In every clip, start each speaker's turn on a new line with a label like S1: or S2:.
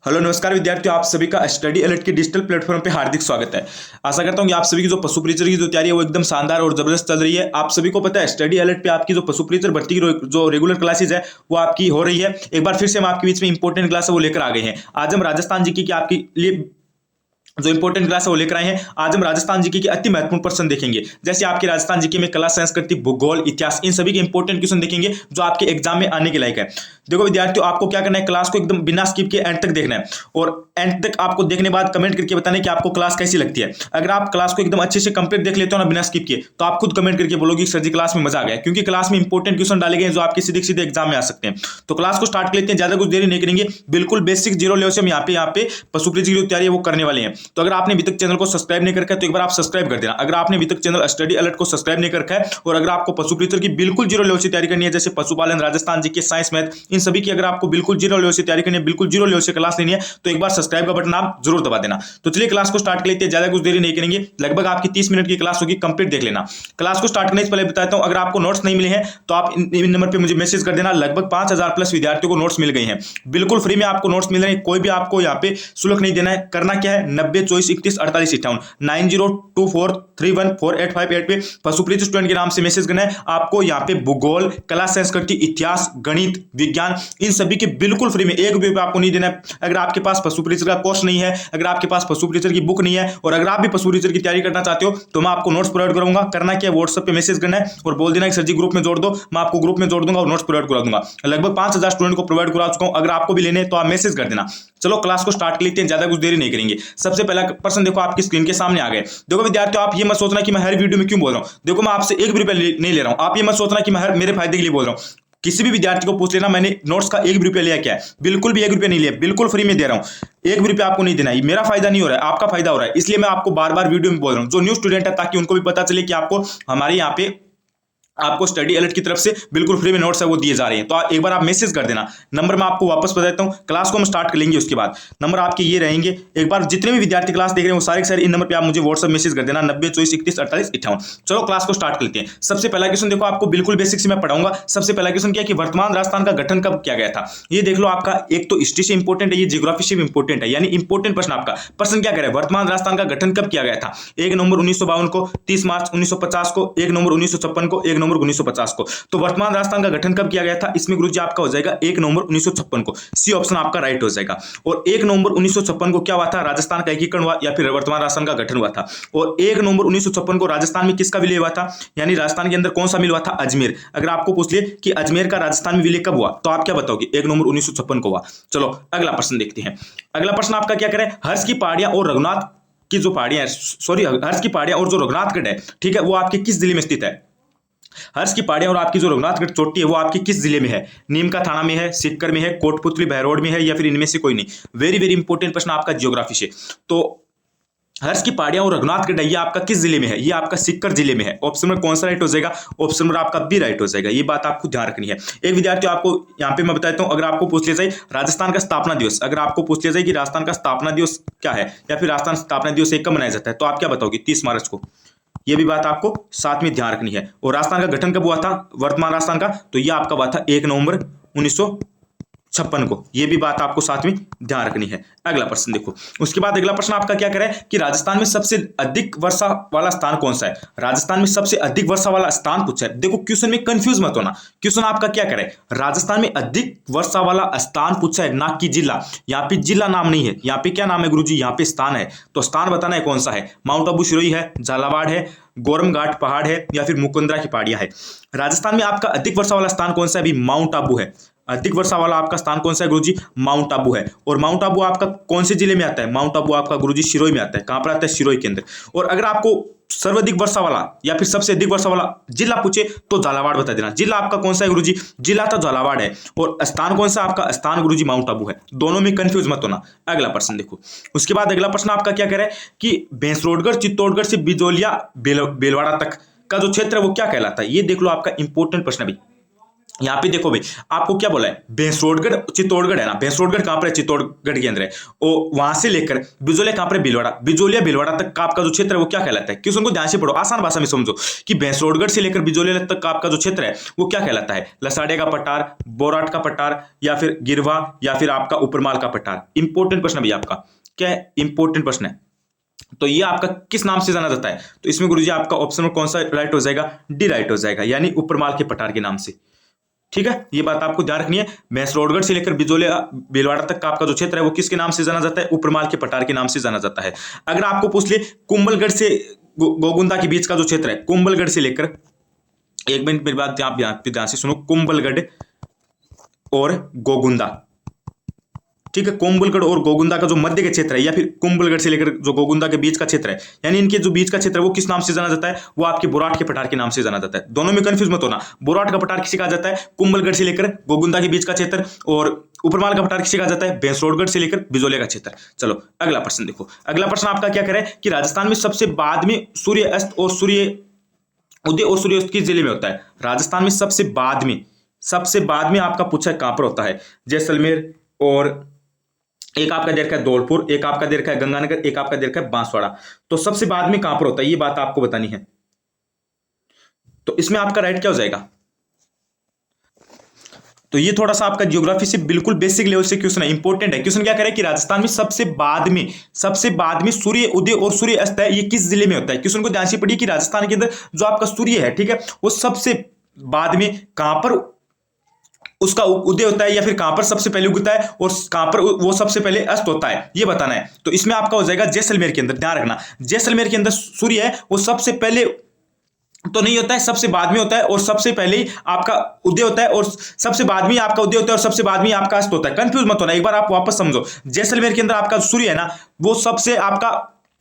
S1: Hello नमस्कार विद्यार्थियों, आप सभी का स्टडी अलर्ट के डिजिटल प्लेटफॉर्म पे हार्दिक स्वागत है। आशा करता हूं कि आप सभी की जो पशु परिचर की जो तैयारी है वो एकदम शानदार और जबरदस्त चल रही है। आप सभी को पता है स्टडी अलर्ट पे आपकी जो पशु परिचर भर्ती की जो रेगुलर क्लासेज है वो आपकी हो रही है। एक बार फिर से हम आपके बीच में इंपॉर्टेंट क्लास है वो लेकर आ गए हैं। आज हम राजस्थान जीके की आपके लिए जो इंपॉर्टेंट क्लास है वो लेकर आए हैं। आज हम राजस्थान जीके के अति महत्वपूर्ण प्रश्न देखेंगे, जैसे आपके राजस्थान जीके में कला, संस्कृति, भूगोल, इतिहास, इन सभी के इंपॉर्टेंट क्वेश्चन देखेंगे जो आपके एग्जाम में आने के लायक है। देखो विद्यार्थियों, आपको क्या करना है, क्लास को एकदम बिना स्किप के एंड तक देखना है और एंड तक आपको देखने बाद कमेंट करके बताना है कि आपको क्लास कैसी लगती है। अगर आप क्लास को एकदम अच्छे से कंप्लीट देख लेते हो ना बिना स्किप किए, तो आप खुद कमेंट करके बोलोगे सर जी क्लास में मजा आ गया, क्योंकि क्लास में इंपॉर्टेंट क्वेश्चन डाले गए जो आपके सीधे सीधे एग्जाम में आ सकते हैं। तो क्लास को स्टार्ट कर लेते हैं, ज्यादा कुछ देरी नहीं करेंगे, बिल्कुल बेसिक जीरो लेवल से हम यहाँ पे पशु परिचर की तैयारी है वो करने वाले हैं। तो अगर आपने अभी तक चैनल को सब्सक्राइब नहीं करके तो एक बार आप सब्सक्राइब कर देना। अगर आपने अभी तक चैनल स्टडी अलर्ट को सब्सक्राइब नहीं करके है और अगर आपको पशु परिचर की बिल्कुल जीरो लेवल से तैयारी करनी है, जैसे पशुपालन, राजस्थान जीके, साइंस, मैथ, इन सभी की अगर आपको बिल्कुल जीरो लेवल से तैयारी करनी है, बिल्कुल जीरो लेवल से क्लास लेनी है, तो एक बार सब्सक्राइब का बटन आप जरूर दबा देना। तो चलिए क्लास को स्टार्ट कर लेते हैं, ज्यादा कुछ देरी नहीं करेंगे, लगभग आपकी 30 मिनट की क्लास होगी, कंप्लीट देख लेना। क्लास को स्टार्ट करने से पहले बताता हूं, अगर आपको नोट्स नहीं मिले हैं तो आप इन नंबर पे मुझे मैसेज कर देना। लगभग 5000 प्लस विद्यार्थियों को नोट्स मिल गए हैं, बिल्कुल फ्री में आपको नोट्स मिल रहे हैं, कोई भी आपको यहाँ पे शुल्क नहीं देना है। करना क्या है, 90 24 31 48 58 9024314858 पे पशु परिचर स्टूडेंट के नाम से मैसेज करना है। आपको यहाँ पे भूगोल, कला, संस्कृति, इतिहास, गणित, विज्ञान, इन सभी के बिल्कुल फ्री में, एक भी आपको नहीं देना है। अगर आपके पास पशु परिचर का कोर्स नहीं है, अगर आपके पास पशु परिचर की बुक नहीं है और अगर आप भी पशु परिचर की तैयारी करना चाहते हो तो मैं आपको नोट्स प्रोवाइड करूंगा। करना क्या है, व्हाट्सएप पे मैसेज करना है और बोल देना कि सर जी ग्रुप में जोड़ दो, मैं आपको ग्रुप में जोड़ दूंगा और नोट्स प्रोवाइड करा दूंगा। लगभग 5000 स्टूडेंट को प्रोवाइड करा चुका हूं, अगर आपको भी लेने तो आप मैसेज कर देना। चलो क्लास को स्टार्ट कर लेते हैं, ज्यादा कुछ देरी नहीं करेंगे। सबसे पहला प्रश्न देखो आपकी स्क्रीन के सामने आ गए। देखो विद्यार्थियों, आप ये मत सोचना कि मैं हर वीडियो में क्यों बोल रहा हूं। देखो मैं आपसे एक भी रुपया नहीं ले रहा हूं, आप ये मत सोचना कि मैं हर मेरे फायदे के लिए बोल रहा हूं। किसी भी विद्यार्थी को पूछ लेना मैंने नोट्स का एक भी रुपया लिया क्या है, बिल्कुल भी एक रुपया नहीं लिया, बिल्कुल फ्री में दे रहा हूं। एक भी रुपया आपको नहीं देना है, मेरा फायदा नहीं हो रहा है, आपका फायदा हो रहा है, इसलिए मैं आपको बार बार वीडियो में बोल रहा हूं जो न्यू स्टूडेंट है, ताकि उनको भी पता चले कि आपको हमारे यहाँ पे आपको स्टडी अलर्ट की तरफ से बिल्कुल फ्री में नोट्स है वो दिए जा रहे हैं। तो एक बार आप मैसेज कर देना। नंबर मैं आपको वापस बता देता हूं, क्लास को हम स्टार्ट कर लेंगे उसके बाद। नंबर आपके ये रहेंगे, एक बार जितने भी विद्यार्थी क्लास देख रहे हैं वो सारे के सारे इन नंबर पे आप मुझे व्हाट्सएप मैसेज कर देना, 90 24 31 48 58। चलो क्लास को स्टार्ट करते हैं। सबसे पहला क्वेश्चन देखो, आपको बिल्कुल बेसिक से मैं पढ़ाऊंगा। सबसे पहला क्वेश्चन क्या है कि वर्तमान राजस्थान का गठन कब किया गया था। ये देख लो, आपका एक तो हिस्ट्री से इंपॉर्टेंट है, ये ज्योग्राफी से भी इंपॉर्टेंट है, यानी इंपॉर्टेंट प्रश्न आपका। प्रश्न क्या करे, वर्तमान राजस्थान का गठन कब किया गया था। 1 नवंबर 1952 को, 30 मार्च 1950 को, 1 नवंबर 1956 को, 1 नवंबर 1950 को। तो वर्तमान राजस्थान का गठन कब किया गया था, इसमें गुरुजी आपका हो जाएगा 1 नवंबर 1956 को। सी ऑप्शन आपका राइट हो जाएगा। और 1 नवंबर 1956 को क्या हुआ था, राजस्थान का एकीकरण हुआ या फिर वर्तमान राजस्थान का गठन हुआ था। और 1 नवंबर 1956 को राजस्थान में किसका विलय हुआ था, यानी राजस्थान के अंदर कौन सा मिल हुआ था, अजमेर। अगर आपको पूछ ले कि अजमेर का राजस्थान में विलय कब हुआ, तो आप क्या बताओगे, 1 नवंबर 1956 को हुआ। चलो अगला प्रश्न देखते हैं। अगला प्रश्न आपका क्या करें, हर्ष की पहाड़ियां और रघुनाथ की जो पहाड़ियां, सॉरी हर्ष की पहाड़ियां और जो रघुनाथगढ़ है, ठीक है, वो आपके किस जिले में स्थित है। हर्ष की पहाड़ियां और आपकी जो रघुनाथगढ़ चोटी है वो आपकी किस जिले में है, नीम का थाना में है, सीकर में है, कोटपुतली बहरोड में है, या फिर इनमें से कोई नहीं। वेरी वेरी इंपॉर्टेंट प्रश्न आपका ज्योग्राफी से। तो हर्ष की पहाड़ियां और रघुनाथगढ़ ये आपका किस जिले में है, ये आपका सीकर जिले में है। ऑप्शन नंबर कौन सा राइट हो जाएगा, ऑप्शन नंबर आपका बी राइट हो जाएगा। ये बात आपको ध्यान रखनी है। एक विद्यार्थी आपको यहाँ पे मैं बताता हूँ, अगर आपको पूछ लिया जाए राजस्थान का स्थापना दिवस, अगर आपको पूछ लिया जाए कि राजस्थान का स्थापना दिवस क्या है या फिर राजस्थान स्थापना दिवस कब मनाया जाता है, तो आप क्या बताओगे, 30 मार्च को। ये भी बात आपको साथ में ध्यान रखनी है। और राजस्थान का गठन कब हुआ था, वर्तमान राजस्थान का, तो यह आपका हुआ था 1 नवंबर 1956 को। यह भी बात आपको साथ में ध्यान रखनी है। अगला प्रश्न देखो, उसके बाद अगला प्रश्न आपका क्या करे कि राजस्थान में सबसे अधिक वर्षा वाला स्थान कौन सा है। राजस्थान में सबसे अधिक वर्षा वाला स्थान पूछा है। देखो क्वेश्चन में कंफ्यूज मत होना, क्वेश्चन आपका क्या करे, राजस्थान में अधिक वर्षा वाला स्थान पूछा है, ना कि जिला। यहाँ पे जिला नाम नहीं है, यहाँ पे क्या नाम है गुरुजी, यहाँ पे स्थान है। तो स्थान बताना है कौन सा है, माउंट आबू सिरोही है, झालावाड़ है, गोरम घाट पहाड़ है, या फिर मुकुंदरा की पहाड़ियां है। राजस्थान में आपका अधिक वर्षा वाला स्थान कौन सा है, अभी माउंट आबू है। अधिक वर्षा वाला आपका स्थान कौन सा है गुरुजी, माउंट आबू है। और माउंट आबू आपका कौन से जिले में आता है, माउंट आबू आपका गुरुजी सिरोही में आता है। कहां पर आता है, सिरोही के अंदर। और अगर आपको सर्वाधिक वर्षा वाला या फिर सबसे अधिक वर्षा वाला जिला पूछे तो झालावाड़ बता देना। जिला आपका कौन सा है गुरुजी, जिला तो झालावाड़ है। और स्थान कौन सा आपका, स्थान गुरुजी माउंट आबू है। दोनों में कंफ्यूज मत होना। अगला प्रश्न देखो, उसके बाद अगला प्रश्न आपका क्या करे कि भैंसरोडगढ़ चित्तौड़गढ़ से बिजोलिया बेलवाड़ा तक का जो क्षेत्र है वो क्या कहलाता है। ये देख लो, आपका इंपॉर्टेंट प्रश्न भी। यहाँ पे देखो भाई, आपको क्या बोला है, भैंसरोडगढ़ चित्तौड़गढ़ है ना, भैंसरोडगढ़ कहाँ पर है, चित्तौड़गढ़ के अंदर है। और वहां से लेकर बिजोलिया कहाँ पर है, भीलवाड़ा, बिजोलिया भीलवाड़ा तक का आपका जो क्षेत्र है वो क्या कहलाता है, क्वेश्चन को ध्यान से पढ़ो, आसान भाषा में समझो कि भैंसरोडगढ़ से लेकर बिजोलिया तक का आपका जो क्षेत्र है वो क्या कहलाता है, लसाड़े का पठार, बोराट का पठार, या फिर गिरवा, या फिर आपका उपरमाल का पठार। इंपॉर्टेंट प्रश्न भैया आपका, क्या है, इंपॉर्टेंट प्रश्न है। तो ये आपका किस नाम से जाना जाता है, तो इसमें गुरुजी आपका ऑप्शन में कौन सा राइट हो जाएगा, डी राइट हो जाएगा, यानी उपरमाल के पठार के नाम से। ठीक है, ये बात आपको ध्यान रखनी है। भैंसरोडगढ़ से लेकर बिजोलिया भीलवाड़ा तक का आपका जो क्षेत्र है वो किसके नाम से जाना जाता है, उपरमाल के पठार के नाम से जाना जाता है। अगर आपको पूछ ले कुंभलगढ़ से गोगुंदा के बीच का जो क्षेत्र है, कुंभलगढ़ से लेकर, एक मिनट मेरी बात आप ध्यान से सुनो, कुंभलगढ़ और गोगुंदा, ठीक है, कुंभलगढ़ और गोगुंदा का जो मध्य का क्षेत्र है, या फिर कुंभलगढ़ से लेकर जो गोगुंदा के बीच का क्षेत्र है, यानी इनके जो बीच का क्षेत्र है वो किस नाम से जाना जाता है, वो आपके बोराट के पठार के नाम से जाना जाता है। दोनों में कंफ्यूज मत होना, बोराट का पठार किसे कहा जाता है, कुंभलगढ़ से लेकर गोगुंदा के बीच का क्षेत्र, और उपरमाल का पठार किसे कहा जाता है, भैंसरोडगढ़ से लेकर बिजोलिया का क्षेत्र। चलो अगला प्रश्न देखो, अगला प्रश्न आपका क्या करे कि राजस्थान में सबसे बाद में सूर्य अस्त और सूर्य उदय और सूर्यास्त किस जिले में होता है, राजस्थान में सबसे बाद में आपका पूछा कहां पर होता है, जैसलमेर, और एक आपका दे रखा है धौलपुर, एक आपका दे रखा है गंगानगर, एक आपका दे रखा है बांसवाड़ा। तो सबसे बाद में कहां पर होता है ये बात आपको बतानी है। तो इसमें आपका राइट क्या हो जाएगा, तो ये थोड़ा सा आपका ज्योग्राफी से बिल्कुल बेसिक लेवल से क्वेश्चन है, इंपॉर्टेंट है। क्वेश्चन क्या करे कि राजस्थान में सबसे बाद में सूर्य उदय और सूर्य अस्त है, ये किस जिले में होता है। क्वेश्चन को ध्यान से पढ़िए कि राजस्थान के अंदर जो आपका सूर्य है, ठीक है, वो सबसे बाद में कहां पर उसका उदय होता है, या फिर कहां पर सबसे पहले उगता है और कहां पर वो सबसे पहले अस्त होता है, ये बताना है। तो इसमें आपका हो जाएगा जैसलमेर के अंदर। ध्यान रखना, जैसलमेर के अंदर सूर्य है वो सबसे पहले तो नहीं होता है, सबसे बाद में होता है, और सबसे पहले ही आपका उदय होता है, और सबसे बाद में आपका उदय होता है, और सबसे बाद में आपका अस्त होता है। कंफ्यूज मत होना, एक बार आप वापस समझो, जैसलमेर के अंदर आपका सूर्य है ना, वो सबसे आपका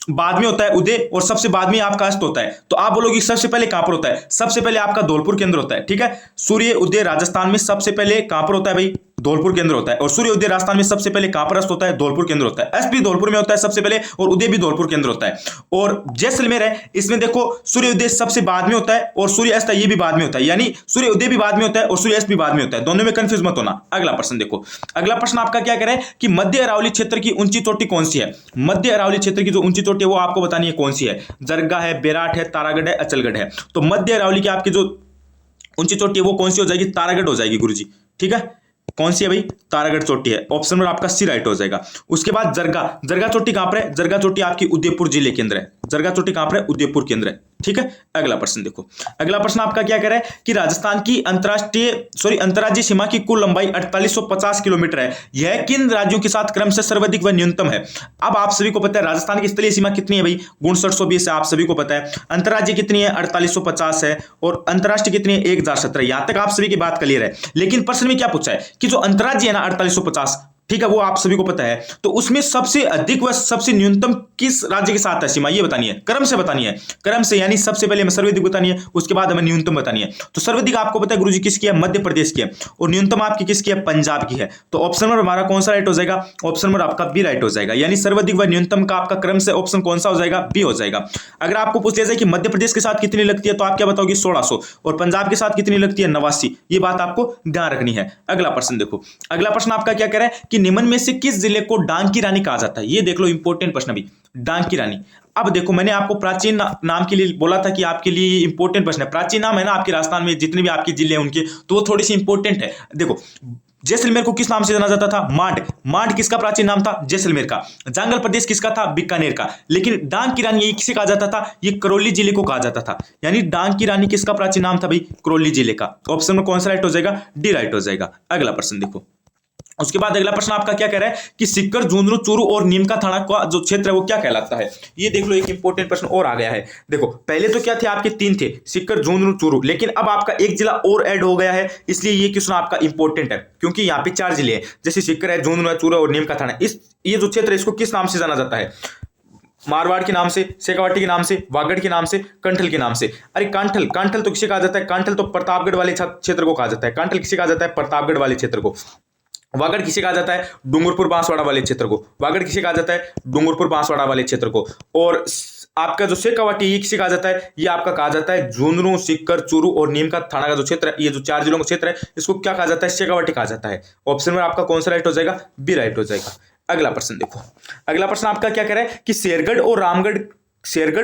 S1: बाद में होता है उदय, और सबसे बाद में आपका अस्त होता है। तो आप बोलोगे सबसे पहले कहां पर होता है, सबसे पहले आपका धौलपुर के अंदर होता है। ठीक है, सूर्य उदय राजस्थान में सबसे पहले कहां पर होता है भाई, धौलपुर के अंदर होता है। और सूर्य उदय राजस्थान में सबसे पहले कहां पर अस्त होता है, धौलपुर के अंदर होता है। अस्त भी धौलपुर में होता है सबसे पहले, और उदय भी धौलपुर के अंदर होता है। और जैसलमेर है, इसमें देखो सूर्य उदय सबसे बाद में होता है, और सूर्य अस्त ये भी बाद में होता है, यानी सूर्य उदय भी बाद में होता है और सूर्य अस्त भी बाद में होता है। दोनों में कंफ्यूज मत होना। अगला प्रश्न देखो, अगला प्रश्न आपका क्या करे कि मध्य अरावली क्षेत्र की ऊंची चोटी कौन सी है। मध्य अरावली क्षेत्र की जो ऊंची चोटी है वो आपको बतानी है कौन सी है। जरगा है, बेराट है, तारागढ़ है, अचलगढ़ है। तो मध्य अरावली की आपकी जो ऊंची चोटी है वो कौन सी हो जाएगी, तारागढ़ हो जाएगी गुरुजी। ठीक है, कौन सी है भाई, तारागढ़ चोटी है। ऑप्शन नंबर आपका सी राइट हो जाएगा। उसके बाद जरगा चोटी कहां पर है, जरगा चोटी आपकी उदयपुर जिले के अंदर है। जरगा चोटी कहां पर है, उदयपुर के अंदर है। ठीक है, अगला प्रश्न देखो, अगला प्रश्न आपका क्या कह रहा है कि राजस्थान की अंतर्राज्यीय सीमा की कुल लंबाई 4850 किलोमीटर है। यह किन राज्यों के साथ क्रम से सर्वाधिक व न्यूनतम है। अब आप सभी को पता है राजस्थान की स्थलीय सीमा कितनी है भाई, 6920 है, आप सभी को पता है। अंतर्राज्य कितनी है, 4850 है, और अंतर्राष्ट्रीय कितनी है, 1017। यहां तक आप सभी की बात क्लियर है। लेकिन प्रश्न में क्या पूछा है कि जो अंतर्राज्य है ना 4850, ठीक है, वो आप सभी को पता है, तो उसमें सबसे अधिक व सबसे न्यूनतम किस राज्य के साथ है सीमा, ये बतानी है, क्रम से बतानी है। क्रम से यानी सबसे पहले हमें सर्वाधिक बतानी है, उसके बाद हमें न्यूनतम बतानी है। तो सर्वाधिक आपको पता है गुरुजी किसकी है, मध्य प्रदेश की है, और न्यूनतम आपकी किसकी है, पंजाब की है। तो ऑप्शन नंबर हमारा कौन सा राइट हो जाएगा, ऑप्शन नंबर आपका बी राइट हो जाएगा। यानी सर्वाधिक व न्यूनतम का आपका क्रम से ऑप्शन कौन सा हो जाएगा, बी हो जाएगा। अगर आपको पूछ लिया जाए कि मध्य प्रदेश के साथ कितनी लगती है, तो आप क्या बताओगे, 1600, और पंजाब के साथ कितनी लगती है, 89। ये बात आपको ध्यान रखनी है। अगला प्रश्न देखो, अगला प्रश्न आपका क्या कह रहा है कि निम्न में से किस जिले को डांग की रानी कहा जाता है। ये देख लो, इंपॉर्टेंट प्रश्न भी, डांग की रानी। अब देखो, मैंने आपको प्राचीन नाम के लिए बोला था कि आपके लिए इंपॉर्टेंट प्रश्न है। प्राचीन नाम है ना आपके राजस्थान में जितने भी आपके जिले हैं उनके, तो वो थोड़ी सी इंपॉर्टेंट है। देखो, जैसलमेर को किस नाम से जाना जाता था, मांड। मांड किसका प्राचीन नाम था, जैसलमेर का। जांगल प्रदेश किसका था, बीकानेर का। लेकिन डांग की रानी ये किसे कहा जाता था, ये करौली जिले को कहा जाता था। यानी डांग की रानी किसका प्राचीन नाम था भाई, करौली जिले का। ऑप्शन में कौन सा राइट हो जाएगा, डी राइट हो जाएगा। अगला प्रश्न देखो, उसके बाद अगला प्रश्न आपका क्या कह रहा है कि सिक्कर, झुंझुनू, चूरू और नीमका थाना का जो क्षेत्र है वो क्या कहलाता है। ये देख लो, एक इंपॉर्टेंट प्रश्न और आ गया है। देखो, पहले तो क्या थे आपके, 3 थे, सिक्कर, झुंझुनू, चूरू, लेकिन अब आपका एक जिला और ऐड हो गया है, इसलिए ये क्वेश्चन आपका इंपॉर्टेंट है, क्योंकि यहाँ पे 4 जिले हैं, जैसे सिक्कर है, झुंझुनू है, चूरू और नीमका थाना। ये जो क्षेत्र है इसको किस नाम से जाना जाता है, मारवाड़ के नाम से, शेखावाटी के नाम से, वागड़ के नाम से, कंठल के नाम से। अरे कांठल तो किसे कहा जाता है, कांठल तो प्रतापगढ़ वाले क्षेत्र को कहा जाता है। कांठल किसे कहा जाता है, प्रतापगढ़ वाले क्षेत्र को। वागड़ किसे कहा जाता है, डूंगरपुर बांसवाड़ा वाले क्षेत्र को। वागड़ किसे कहा जाता है, डूंगरपुर बांसवाड़ा वाले क्षेत्र को। और आपका जो शेखावाटी ये किसे कहा जाता है, ये आपका कहा जाता है झुंझुनू, सीकर, चूरू और नीम का थाना का जो क्षेत्र है, ये जो 4 जिलों का क्षेत्र है, इसको क्या कहा जाता है, शेखावाटी कहा जाता है। ऑप्शन में आपका कौन सा राइट हो जाएगा, बी राइट हो जाएगा। अगला प्रश्न देखो, अगला प्रश्न आपका क्या कह रहा है कि शेरगढ़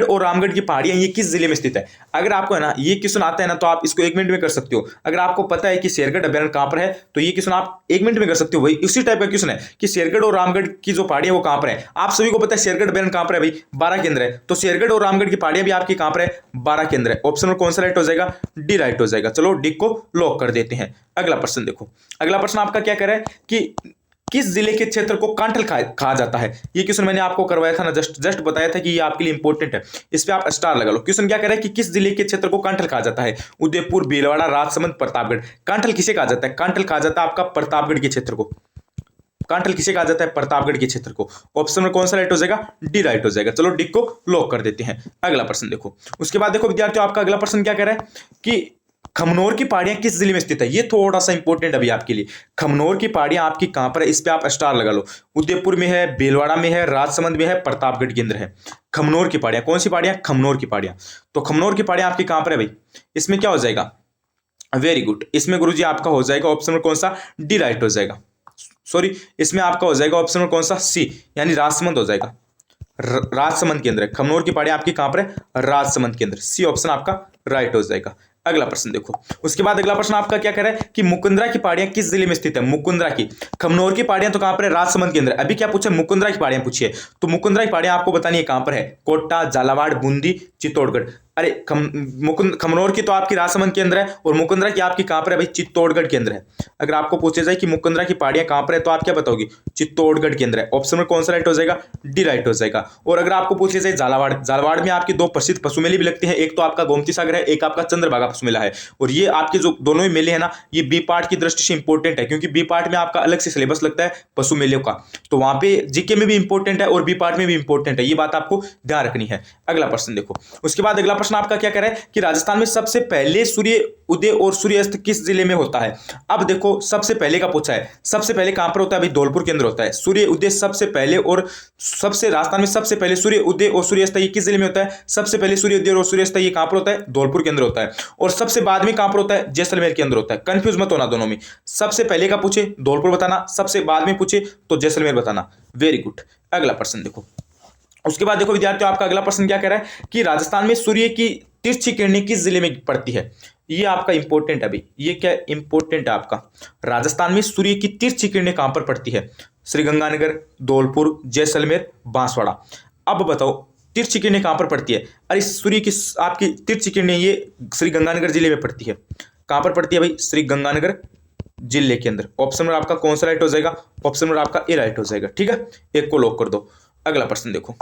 S1: और रामगढ़ की पहाड़ियां ये किस जिले में स्थित है। अगर आपको है ना ये क्वेश्चन आता है ना तो आप इसको 1 मिनट में कर सकते हो। अगर आपको पता है कि शेरगढ़ अभ्यारण्य कहां पर है तो ये क्वेश्चन आप 1 मिनट में कर सकते हो। वही इसी टाइप का क्वेश्चन है कि शेरगढ़ और रामगढ़ की जो पहाड़ियां वो कहां पर है। आप सभी को पता है शेरगढ़ अभ्यारण्य कहां पर है भाई, 12 केंद्र है। तो शेरगढ़ और रामगढ़ की पहाड़ियां भी आपकी कहां पर है, 12 केंद्र है। ऑप्शन में कौन सा राइट हो जाएगा, डी राइट हो जाएगा। चलो डी को लॉक कर देते हैं। अगला प्रश्न देखो, अगला प्रश्न आपका क्या कह रहा है कि किस जिले के क्षेत्र को कांठल कहा जाता है। ये क्वेश्चन मैंने आपको करवाया था ना, जस्ट बताया था कि ये आपके लिए इंपॉर्टेंट है, इस पे आप स्टार लगा लो। क्वेश्चन क्या कह रहा है कि किस जिले के क्षेत्र को कांठल कहा जाता है, उदयपुर, भीलवाड़ा, राजसमंद, प्रतापगढ़। कांठल किसे कहा जाता है, कांठल कहा जाता है आपका प्रतापगढ़ के क्षेत्र को। कांठल किसे कहा जाता है, प्रतापगढ़ के क्षेत्र को। ऑप्शन में कौन सा राइट हो जाएगा, डी राइट हो जाएगा। चलो डी को लॉक कर देते हैं। अगला प्रश्न देखो, उसके बाद देखो विद्यार्थियों आपका अगला प्रश्न क्या कह रहा है कि खमनोर की पहाड़ियां किस जिले में स्थित है। ये थोड़ा सा इंपॉर्टेंट अभी आपके लिए। खमनोर की पहाड़ियां आपकी कहां पर है, इस पे आप स्टार लगा लो। उदयपुर में है, भीलवाड़ा में है, राजसमंद में है, प्रतापगढ़ के अंदर है। खमनोर की पहाड़ियां, कौन सी पहाड़ियां, खमनोर की पहाड़ियां। तो खमनोर की पहाड़ियां आपकी कहां पर है भाई, इसमें क्या हो जाएगा, वेरी गुड, इसमें गुरुजी आपका हो जाएगा ऑप्शन में कौन सा, डी राइट हो जाएगा। सॉरी, इसमें आपका हो जाएगा ऑप्शन में कौन सा, सी यानी राजसमंद हो जाएगा। राजसमंद के अंदर खमनोर की पहाड़ियां आपकी कहां पर है, राजसमंद के अंदर। सी ऑप्शन आपका राइट हो जाएगा। अगला प्रश्न देखो, उसके बाद अगला प्रश्न आपका क्या कह रहा है कि मुकुंदरा की पहाड़ियां किस जिले में स्थित है। मुकुंदरा की, खमनोर की पहाड़ियां तो कहां पर है, राजसमंद के अंदर। अभी क्या पूछा, मुकुंदरा की पहाड़ियां पूछी है, तो मुकुंदरा की पहाड़ियां आपको बतानी है कहां पर है, कोटा, झालावाड़, बूंदी, चित्तौड़गढ़। अरे खमनोर की तो आपकी राजसमंद के अंदर है और मुकुंदरा की आपकी कहां पर है भाई, चित्तौड़गढ़ के अंदर है। अगर आपको पूछे जाए कि मुकुंदरा की पहाड़ियां कहां पर है तो आप क्या बताओगे, चित्तौड़गढ़ के अंदर है। ऑप्शन में कौन सा राइट हो जाएगा, डी राइट हो जाएगा। और अगर आपको पूछे जाए झालावाड़, झालावाड़ में आपकी 2 प्रसिद्ध पशु मेले भी लगते हैं, एक तो आपका गोमती सागर है, एक आपका चंद्रभागा पशु मेला है। और ये आपके जो दोनों ही मेले हैं ना, ये बी पार्ट की दृष्टि से इंपॉर्टेंट है, क्योंकि बी पार्ट में आपका अलग से सिलेबस लगता है पशु मेले का, तो वहां पे जीके में भी इंपॉर्टेंट है और बी पार्ट में भी इंपॉर्टेंट है, ये बात आपको ध्यान रखनी है। अगला प्रश्न देखो, उसके बाद अगला प्रश्न आपका क्या कह रहा है कि राजस्थान में सबसे पहले सूर्य उदय और सूर्यास्त किस जिले में होता है। अब देखो सबसे पहले का पूछा है, सबसे पहले कहां पर होता है भाई, धौलपुर के अंदर होता है। सूर्य उदय सबसे पहले और सबसे राजस्थान में सबसे पहले सूर्य उदय और सूर्यास्त ये किस जिले में होता है, सबसे पहले सूर्य उदय और सूर्यास्त ये कहां पर होता है, धौलपुर के अंदर होता है। और सबसे बाद में कहां पर होता है, जैसलमेर के अंदर होता है। कंफ्यूज मत होना दोनों में, सबसे पहले का पूछे धौलपुर बताना, सबसे बाद में पूछे तो जैसलमेर बताना। Very good. अगला प्रश्न देखो, उसके बाद देखो विद्यार्थियों आपका अगला प्रश्न क्या कह रहा है कि राजस्थान में सूर्य की तिरछी किरणें किस जिले में पड़ती है। ये आपका इंपॉर्टेंट है अभी, ये क्या इंपॉर्टेंट है आपका, राजस्थान में सूर्य की तिरछी किरणें कहां पर पड़ती है, श्रीगंगानगर, धौलपुर, जैसलमेर, बांसवाड़ा। अब बताओ तिरछी किरणें कहां पर पड़ती है। अरे सूर्य की आपकी तिरछी किरणें ये श्रीगंगानगर जिले में पड़ती है। कहां पर पड़ती है भाई, श्रीगंगानगर जिले के अंदर। ऑप्शन में आपका कौन सा राइट हो जाएगा, ऑप्शन में आपका ए राइट हो जाएगा। ठीक है, एक को लॉक कर दो। अगला प्रश्न देखो,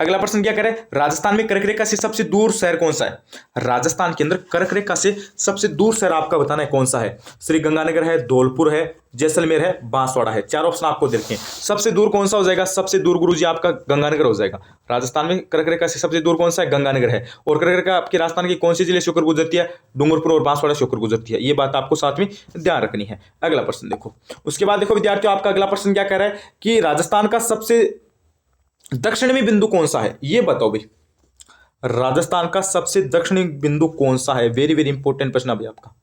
S1: अगला प्रश्न क्या करे, राजस्थान में कर्क रेखा से सबसे दूर शहर कौन सा है। राजस्थान के अंदर कर्क रेखा से सबसे दूर शहर आपका बताना है कौन सा है। श्रीगंगानगर है, धौलपुर है, जैसलमेर है, बांसवाड़ा है। 4 ऑप्शन आपको देखें, सबसे दूर कौन सा हो जाएगा, सबसे दूर गुरुजी आपका गंगानगर हो जाएगा। राजस्थान में कर्क रेखा से सबसे दूर कौन सा है, गंगानगर है। और कर्क रेखा आपके राजस्थान के कौन से जिले से होकर गुजरती है, डूंगरपुर और बांसवाड़ा से होकर गुजरती है। ये बात आपको साथ में ध्यान रखनी है। अगला प्रश्न देखो, उसके बाद देखो विद्यार्थियों आपका अगला प्रश्न क्या कह रहा है कि राजस्थान का सबसे दक्षिण में बिंदु कौन सा है, ये बताओ भाई। राजस्थान का सबसे दक्षिणी बिंदु कौन सा है, वेरी वेरी इंपॉर्टेंट प्रश्न अभी आपका।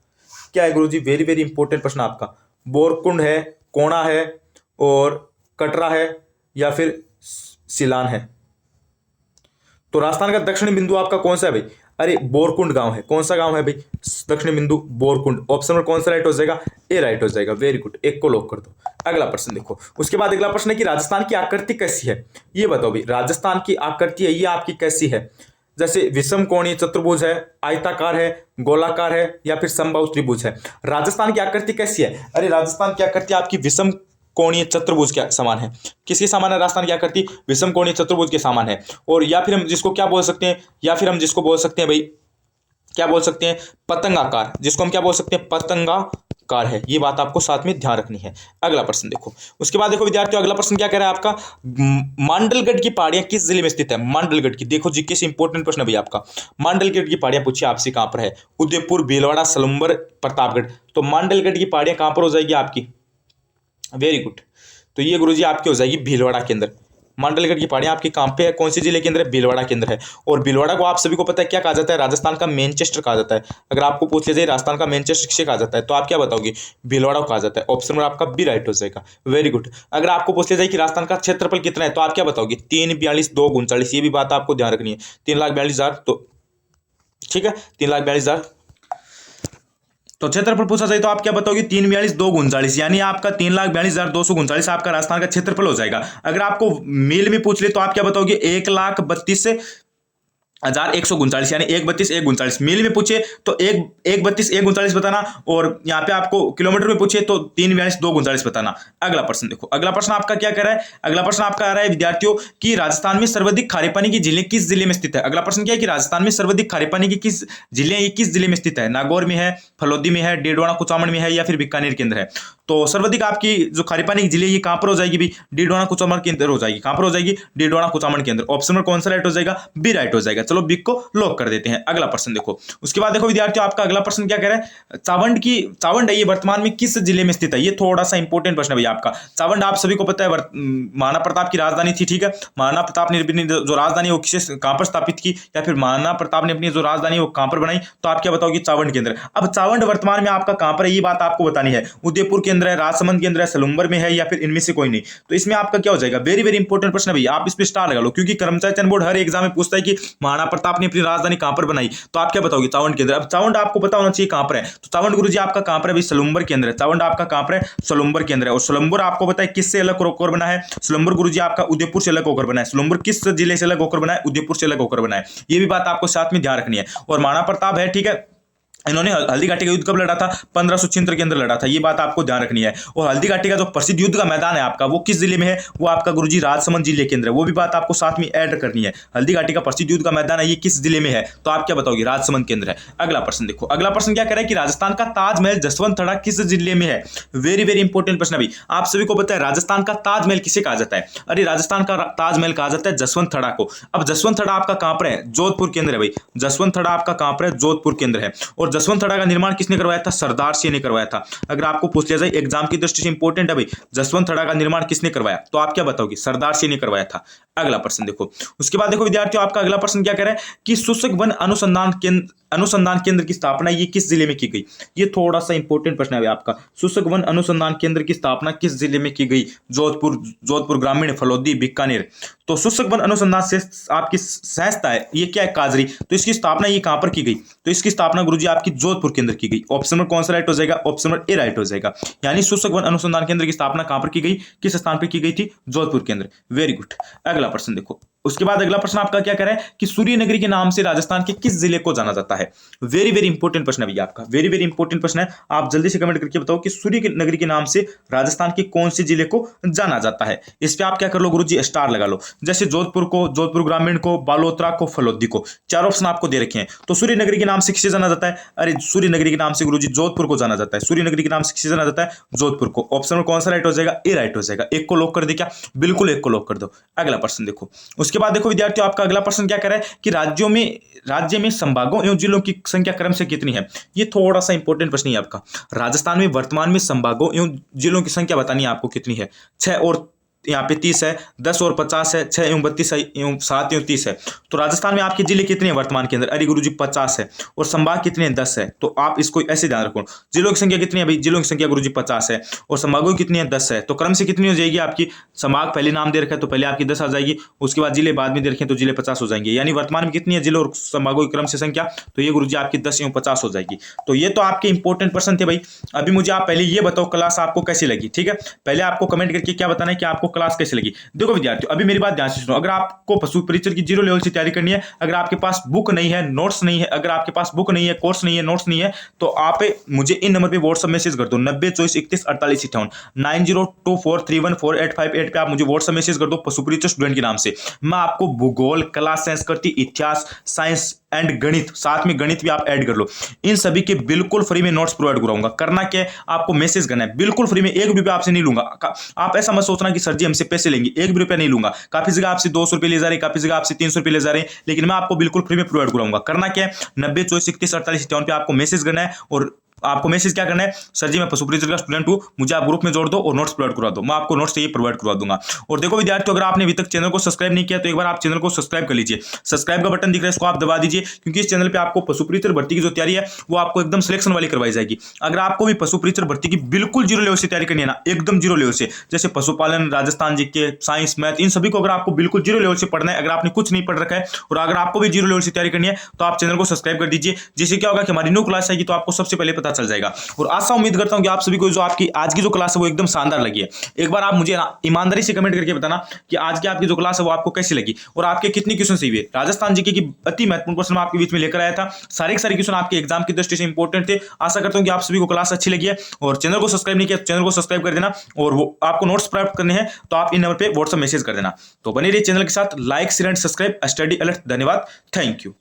S1: क्या है गुरुजी, वेरी वेरी इंपॉर्टेंट प्रश्न आपका। बोरकुंड है, कोणा है और कटरा है या फिर सिलान है। तो राजस्थान का दक्षिणी बिंदु आपका कौन सा है भाई, अरे बोरकुंड गांव है। कौन सा गांव है भाई, दक्षिणी बिंदु बोरकुंड। ऑप्शन में कौन सा राइट हो जाएगा, ए राइट हो जाएगा। वेरी गुड, एक को लॉक कर दो। अगला प्रश्न देखो, उसके बाद अगला प्रश्न है कि राजस्थान की आकृति कैसी है, ये बताओ भाई। राजस्थान की आकृति है ये आपकी कैसी है, जैसे विषम कोणीय चतुर्भुज है, आयताकार है, गोलाकार है या फिर समबाहु त्रिभुज है। राजस्थान की आकृति कैसी है, अरे राजस्थान की आकृति आपकी विषम कोणीय चतुर्भुज के समान है। किसके समान है राजस्थान की आकृति, विषम कोणीय चतुर्भुज के समान है। और या फिर हम जिसको क्या बोल सकते हैं, या फिर हम जिसको बोल सकते हैं भाई, क्या बोल सकते हैं, पतंगाकार, जिसको हम क्या बोल सकते हैं, पतंगाकार है। ये बात आपको साथ में ध्यान रखनी है। अगला प्रश्न देखो, उसके बाद देखो विद्यार्थियों अगला प्रश्न क्या कह रहा है आपका, मांडलगढ़ की पहाड़ियां किस जिले में स्थित है। मांडलगढ़ की, देखो जीके से इंपॉर्टेंट प्रश्न है भाई आपका। मांडलगढ़ की पहाड़ियां पूछी आपसे कहां पर है, उदयपुर, भीलवाड़ा, सलम्बर, प्रतापगढ़। तो मांडलगढ़ की पहाड़ियां कहां पर हो जाएगी आपकी, वेरी गुड। तो ये गुरुजी आपकी हो जाएगी भीलवाड़ा के अंदर। मांडलगढ़ की पहाड़ियाँ आपकी कहाँ पे है, कौन से जिले के अंदर है, भीलवाड़ा के अंदर है। और भीलवाड़ा को आप सभी को पता है क्या कहा जाता है, राजस्थान का मैनचेस्टर कहा जाता है। अगर आपको पूछ लिया जाए राजस्थान का मैनचेस्टर किसे कहा जाता है, तो आप क्या बताओगे, भीलवाड़ा को कहा जाता है। ऑप्शन नंबर आपका बी राइट हो जाएगा, वेरी गुड। अगर आपको पूछ लिया जाए कि राजस्थान का क्षेत्रफल कितना है, तो आप क्या बताओगे, 342,239। ये भी बात आपको ध्यान रखनी है, 3,42,000, तो ठीक है 3,42,000। तो क्षेत्रफल पूछा जाए तो आप क्या बताओगे, 3,42,239, यानी आपका 3,42,239 आपका राजस्थान का क्षेत्रफल हो जाएगा। अगर आपको मील में पूछ ले तो आप क्या बताओगे, 1,32,139, यानी 1,32,139। मील में पूछे तो 1,32,139 बताना, और यहाँ पे आपको किलोमीटर में पूछे तो 3,42,239 बताना। अगला प्रश्न देखो, अगला प्रश्न आपका क्या कर रहा है, अगला प्रश्न आपका आ रहा है विद्यार्थियों कि राजस्थान में सर्वाधिक खारे पानी की झीलें किस जिले में स्थित है। अगला प्रश्न क्या है कि राजस्थान में सर्वाधिक खारे पानी की किस जिले में स्थित है, नागौर में है, फलोदी में है, डेडवाना कुचामन में है, या फिर बीकानेर के अंदर है। तो सर्वाधिक आपकी जो खारे पानी की जिले ये कहां पर हो जाएगी भी, डेडवाना कुचामन के अंदर हो जाएगी। कहां पर हो जाएगी, डेडवाना कुचामन के अंदर। ऑप्शन नंबर कौन सा राइट हो जाएगा, बी राइट हो जाएगा। चलो बी को लॉक कर देते हैं। अगला प्रश्न देखो, उसके बाद देखो विद्यार्थियों आपका अगला प्रश्न क्या कह रहा है, चावंड है ये वर्तमान में किस जिले में स्थित है। ये थोड़ा सा इंपॉर्टेंट प्रश्न है भैया आपका। चावंड आप सभी को पता है महाराणा प्रताप की राजधानी थी, ठीक है। महाराणा प्रताप ने अपनी जो राजधानी वो किसे कहां पर स्थापित की, या फिर महाराणा प्रताप ने अपनी जो राजधानी वो कहां पर बनाई, तो आप क्या बताओगे, चावंड के अंदर। अब चावंड वर्तमान में आपका कहां पर है, ये बात आपको बतानी है। उदयपुर के अंदर है, राजसमंद के अंदर है, सलुम्बर में है, या फिर इनमें से कोई नहीं। तो इसमें आपका क्या हो जाएगा, वेरी वेरी इंपॉर्टेंट प्रश्न है भैया, आप इस पे स्टार लगा लो, क्योंकि कर्मचारी चयन बोर्ड हर एग्जाम में पूछता है कि महाराणा प्रताप ने अपनी राजधानी कहां पर बनाई, तो आप क्या बताओगे, चावंड के अंदर। अब चावंड आपको पता होना चाहिए कहां पर है, तो चावंड गुरुजी आपका कहां पर है, सलुम्बर के अंदर है। चावंड आपका कहां पर है, सलुम्बर के अंदर है। और सलुम्बर आपको पता है किससे अलग होकर बना है, सलुम्बर गुरुजी आपका उदयपुर से अलग होकर बना है। सलुम्बर किस जिले से अलग होकर बना है, उदयपुर से अलग होकर बना है। ये भी बात आपको साथ में ध्यान रखनी है। और महाराणा प्रताप है, ठीक है, इन्होंने हल्दी घाटी का युद्ध कब लड़ा था, 1576 के अंदर लड़ा था। ये बात आपको ध्यान रखनी है। और हल्दी घाटी का जो प्रसिद्ध युद्ध का मैदान है आपका, वो किस जिले में है, वो आपका गुरुजी राजसमंद जिले के अंदर है। वो भी बात आपको साथ में ऐड करनी है। हल्दी घाटी का प्रसिद्ध युद्ध का मैदान है, ये किस जिले में है, तो आप क्या बताओगे, राजसमंद के अंदर है। अगला प्रश्न देखो, अगला प्रश्न क्या कह रहा है कि राजस्थान का ताजमहल जसवंत थड़ा किस जिले में है। वेरी वेरी इंपॉर्टेंट प्रश्न है। आप सभी को पता है राजस्थान का ताजमहल किसे कहा जाता है, अरे राजस्थान का ताजमहल कहा जाता है जसवंत थड़ा को। अब जसवंत थड़ा आपका कहां पर है, जोधपुर के अंदर है भाई। जसवंत थड़ा आपका कहां पर है, जोधपुर के अंदर है। और जसवंत थड़ा का निर्माण किसने करवाया था, सरदार सिंह ने करवाया था। अगर आपको पूछ लिया जाए एग्जाम की दृष्टि से इंपॉर्टेंट है भाई, जसवंत थड़ा का निर्माण किसने करवाया, तो आप क्या बताओगे, सरदार सिंह ने करवाया था। अगला प्रश्न देखो, उसके बाद देखो विद्यार्थियों आपका अगला प्रश्न क्या कह रहा है कि शुष्क वन अनुसंधान केंद्र की स्थापना ये किस जिले में की गई। ये थोड़ा सा इंपॉर्टेंट प्रश्न है आपका। शुष्क वन अनुसंधान केंद्र की स्थापना किस जिले में की गई, जोधपुर ग्रामीण, फलोदी, बीकानेर। तो शुष्क वन अनुसंधान से आपकी संस्था है ये क्या है, काजरी। तो इसकी स्थापना ये कहां पर की गई, तो इसकी स्थापना गुरुजी आपकी जोधपुर के अंदर की गई। ऑप्शन नंबर कौन सा राइट हो जाएगा, ऑप्शन नंबर ए राइट हो जाएगा। यानी शुष्क वन अनुसंधान केंद्र की स्थापना कहां पर की गई, किस स्थान पर की गई थी, जोधपुर के अंदर। Very good. अगला प्रश्न देखो, उसके बाद अगला प्रश्न आपका क्या कह रहा है कि सूर्य नगरी के नाम से राजस्थान के किस जिले को जाना जाता है। वेरी वेरी इंपॉर्टेंट प्रश्न है भैया आपका, वेरी वेरी इंपॉर्टेंट प्रश्न है। आप जल्दी से कमेंट करके बताओ कि सूर्य नगरी के नाम से राजस्थान के कौन से जिले को जाना जाता है। इस पे आप क्या कर लो गुरुजी, स्टार लगा लो। जैसे जोधपुर को, जोधपुर ग्रामीण को, बालोतरा को, फलोदी को, चार ऑप्शन आपको दे रखे हैं। तो सूर्य नगरी के नाम से किसे जाना जाता है, अरे सूर्य नगरी के नाम से गुरुजी जोधपुर को जाना जाता है। सूर्य नगरी के नाम से किसे जाना जाता है, जोधपुर को। ऑप्शन में कौन सा राइट हो जाएगा, ए राइट हो जाएगा। एक को लॉक कर दे क्या, बिल्कुल एक को लॉक कर दो। अगला प्रश्न देखो, उसके बाद देखो विद्यार्थियों आपका अगला प्रश्न क्या कर रहा है कि राज्य में संभागों एवं जिलों की संख्या क्रम से कितनी है। ये थोड़ा सा इंपॉर्टेंट प्रश्न है आपका। राजस्थान में वर्तमान में संभागों एवं जिलों की संख्या बतानी है आपको कितनी है। 6 और यहाँ पे 30 है, 10 और 50 है, 6 एवं 32 है, एवं 7 एवं 30 है। तो राजस्थान में आपके जिले कितने हैं वर्तमान के अंदर, अरे गुरुजी 50 है। और संभाग कितने हैं, 10 है। तो आप इसको ऐसे ध्यान रखो, जिलों की संख्या कितनी है भाई, जिलों की संख्या गुरुजी 50 है, और संभागों की कितनी है, 10 है। तो क्रम से कितनी हो जाएगी आपकी, संभाग पहले नाम दे रखा है तो पहले आपकी 10 आ जाएगी, उसके बाद जिले बाद में दे रखे तो जिले 50 हो जाएंगे। यानी वर्तमान में कितनी है जिलों और संभागों की क्रम से संख्या, तो ये गुरुजी आपकी 10 एवं 50 हो जाएगी। तो ये तो आपके इंपॉर्टेंट प्रश्न थे भाई। अभी मुझे आप पहले ये बताओ क्लास आपको कैसी लगी, ठीक है। पहले आपको कमेंट करके क्या बताना है कि आपको क्लास कैसी लगी। देखो विद्यार्थियों अभी मेरी बात ध्यान से सुनो, अगर आपको पशु परीक्षण की 0 लेवल से तैयारी करनी है, अगर आपके पास बुक नहीं है, नोट्स नहीं है, अगर आपके पास बुक नहीं है, कोर्स नहीं है, नोट्स नहीं है, तो आप मुझे इन नंबर पे व्हाट्सएप मैसेज कर दो 9024314858 9024314858 पे आप मुझे व्हाट्सएप मैसेज कर दो पशु परीक्षण स्टूडेंट के नाम से। मैं आपको भूगोल, कला, संस्कृति, इतिहास, साइंस एंड गणित, साथ में गणित भी आप ऐड कर लो, इन सभी के बिल्कुल फ्री में नोट्स प्रोवाइड कराऊंगा। करना क्या है, आपको मैसेज करना है, बिल्कुल फ्री में, 1 रुपया आपसे नहीं लूंगा। आप ऐसा मत सोचना कि सर जी हमसे पैसे लेंगे, 1 भी रुपया नहीं लूंगा। काफी जगह आपसे 200 रुपये ले जा रहे हैं, काफी जगह आपसे 300 रुपये ले जा रहे हैं, लेकिन मैं आपको बिल्कुल फ्री में प्रोवाइड कराऊंगा। करना क्या है, 9024314858 पे आपको मैसेज करना है और आपको मैसेज क्या करना है, सर जी मैं पशु परिचर का स्टूडेंट हूँ, मुझे आप ग्रुप में जोड़ दो और नोट्स प्रोवाइड करवा दो, मैं आपको नोट्स चाहिए प्रोवाइड करवा दूंगा। और देखो विद्यार्थियों, अगर आपने अभी तक चैनल को सब्सक्राइब नहीं किया तो एक बार आप चैनल को सब्सक्राइब कर लीजिए। सब्सक्राइब का बटन दिख रहा है, इसको आप दबा दीजिए, क्योंकि इस चैनल पे आपको पशु परिचर भर्ती की जो तैयारी है वो आपको एकदम सिलेक्शन वाली करवाई जाएगी। अगर आपको भी पशु परिचर भर्ती की बिल्कुल जीरो लेवल से तैयारी करनी है ना, एकदम जीरो लेवल से, जैसे पशुपालन, राजस्थान जीके, साइंस, मैथ, इन सभी को अगर आपको बिल्कुल जीरो लेवल से पढ़ना है, अगर आपने कुछ नहीं पढ़ रखा है और अगर आपको भी जीरो लेवल से तैयारी करनी है तो आप चैनल को सब्सक्राइब कर दीजिए। जिससे क्या होगा कि हमारी न्यू क्लास आएगी तो आपको सबसे पहले पता चल जाएगा। और आशा उम्मीद करता हूं कि आप सभी को जो आपकी आज की जो क्लास है वो एकदम शानदार लगी है। एक बार आप मुझे ईमानदारी से कमेंट करके बताना कि आज की आपकी जो क्लास है वो आपको कैसी लगी और आपके कितने क्वेश्चन सही हुए। राजस्थान जीके की अति महत्वपूर्ण क्वेश्चन मैं आपके बीच में लेकर आया था, सारे के सारे क्वेश्चन आपके एग्जाम की दृष्टि से इंपॉर्टेंट थे। आशा करता हूं कि आप सभी को क्लास अच्छी लगी है और चैनल को सब्सक्राइब नहीं किया तो चैनल को सब्सक्राइब कर देना। और वो आपको नोट्स प्राप्त करने हैं तो आप इन नंबर पे व्हाट्सएप मैसेज कर देना। तो बने रहिए चैनल के साथ, like share and subscribe, study alert. धन्यवाद, थैंक यू।